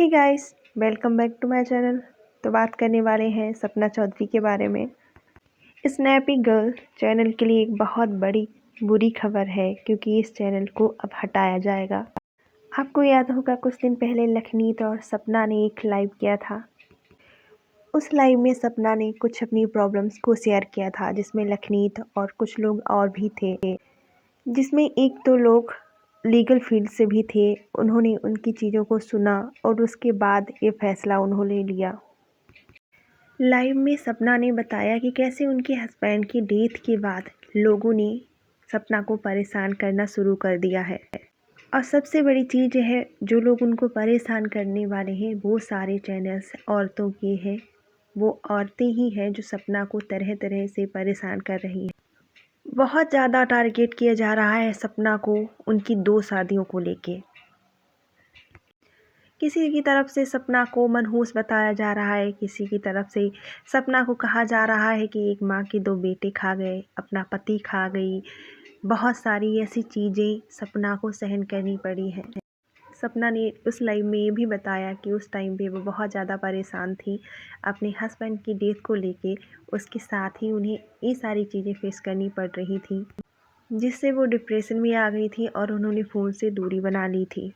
Hey guys, welcome back to my channel. तो बात करने वाले हैं सपना चौधरी के बारे में। स्नैपी गर्ल चैनल के लिए एक बहुत बड़ी बुरी खबर है, क्योंकि इस चैनल को अब हटाया जाएगा। आपको याद होगा, कुछ दिन पहले लखनीत और सपना ने एक लाइव किया था। उस लाइव में सपना ने कुछ अपनी प्रॉब्लम्स को शेयर किया था, जिसमें लखनीत और कुछ लोग और भी थे, जिसमें एक दो लोग लीगल फील्ड से भी थे। उन्होंने उनकी चीज़ों को सुना और उसके बाद ये फैसला उन्होंने लिया। लाइव में सपना ने बताया कि कैसे उनके हस्बैंड की डेथ के बाद लोगों ने सपना को परेशान करना शुरू कर दिया है। और सबसे बड़ी चीज़ है, जो लोग उनको परेशान करने वाले हैं वो सारे चैनल्स औरतों के हैं। वो औरतें ही हैं जो सपना को तरह तरह से परेशान कर रही हैं। बहुत ज़्यादा टारगेट किया जा रहा है सपना को, उनकी 2 शादियों को लेके। किसी की तरफ से सपना को मनहूस बताया जा रहा है, किसी की तरफ से सपना को कहा जा रहा है कि एक माँ के 2 बेटे खा गए, अपना पति खा गई। बहुत सारी ऐसी चीज़ें सपना को सहन करनी पड़ी हैं। सपना ने उस लाइव में ये भी बताया कि उस टाइम पे वो बहुत ज़्यादा परेशान थी अपने हस्बैंड की डेथ को लेके। उसके साथ ही उन्हें ये सारी चीज़ें फेस करनी पड़ रही थी, जिससे वो डिप्रेशन में आ गई थी और उन्होंने फ़ोन से दूरी बना ली थी।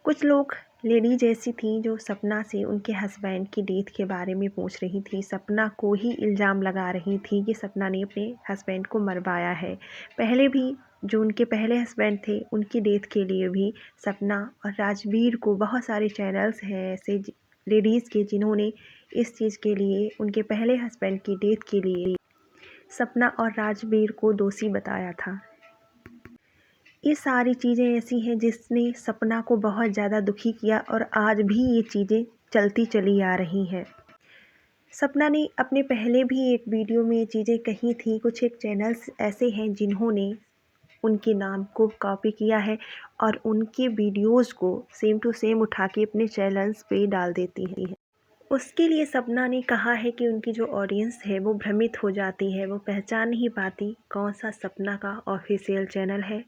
कुछ लोग लेडीज ऐसी थी जो सपना से उनके हस्बैंड की डेथ के बारे में पूछ रही थी, सपना को ही इल्ज़ाम लगा रही थी कि सपना ने अपने हस्बैंड को मरवाया है। पहले भी जो उनके पहले हस्बैंड थे, उनकी डेथ के लिए भी सपना और राजवीर को, बहुत सारे चैनल्स हैं ऐसे लेडीज़ के जिन्होंने इस चीज़ के लिए, उनके पहले हस्बैंड की डेथ के लिए सपना और राजवीर को दोषी बताया था। ये सारी चीज़ें ऐसी हैं जिसने सपना को बहुत ज़्यादा दुखी किया और आज भी ये चीज़ें चलती चली आ रही हैं। सपना ने अपने पहले भी एक वीडियो में ये चीज़ें कही थी। कुछ एक चैनल्स ऐसे हैं जिन्होंने उनके नाम को कॉपी किया है और उनके वीडियोज़ को सेम टू सेम उठा के अपने चैनल्स पे डाल देती हैं। उसके लिए सपना ने कहा है कि उनकी जो ऑडियंस है वो भ्रमित हो जाती है, वो पहचान नहीं पाती कौन सा सपना का ऑफिशियल चैनल है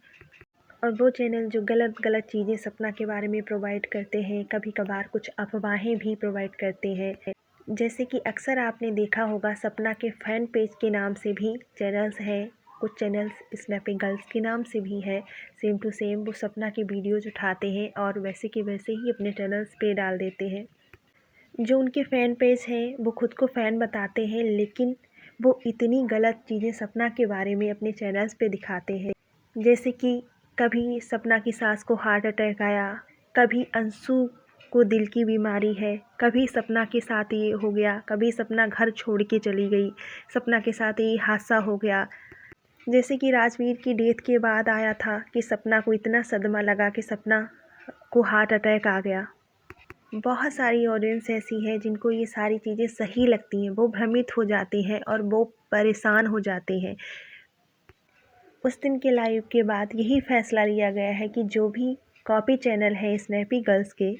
और वो चैनल जो गलत गलत चीज़ें सपना के बारे में प्रोवाइड करते हैं। कभी कभार कुछ अफवाहें भी प्रोवाइड करते हैं। जैसे कि अक्सर आपने देखा होगा, सपना के फ़ैन पेज के नाम से भी चैनल्स हैं, कुछ चैनल्स स्नैपी गर्ल्स के नाम से भी है। सेम टू सेम वो सपना के वीडियोज़ उठाते हैं और वैसे के वैसे ही अपने चैनल्स पे डाल देते हैं। जो उनके फ़ैन पेज हैं वो खुद को फ़ैन बताते हैं, लेकिन वो इतनी गलत चीज़ें सपना के बारे में अपने चैनल्स पे दिखाते हैं। जैसे कि कभी सपना की सास को हार्ट अटैक आया, कभी अंशु को दिल की बीमारी है, कभी सपना के साथ ये हो गया, कभी सपना घर छोड़ के चली गई, सपना के साथ ये हादसा हो गया। जैसे कि राजवीर की डेथ के बाद आया था कि सपना को इतना सदमा लगा कि सपना को हार्ट अटैक आ गया। बहुत सारी ऑडियंस ऐसी है जिनको ये सारी चीज़ें सही लगती हैं, वो भ्रमित हो जाते हैं और वो परेशान हो जाते हैं। उस दिन के लाइव के बाद यही फैसला लिया गया है कि जो भी कॉपी चैनल है स्नैपी गर्ल्स के,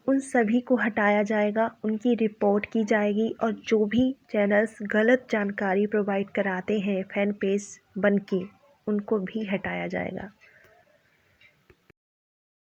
उन सभी को हटाया जाएगा, उनकी रिपोर्ट की जाएगी और जो भी चैनल्स गलत जानकारी प्रोवाइड कराते हैं फैन पेज बन के, उनको भी हटाया जाएगा।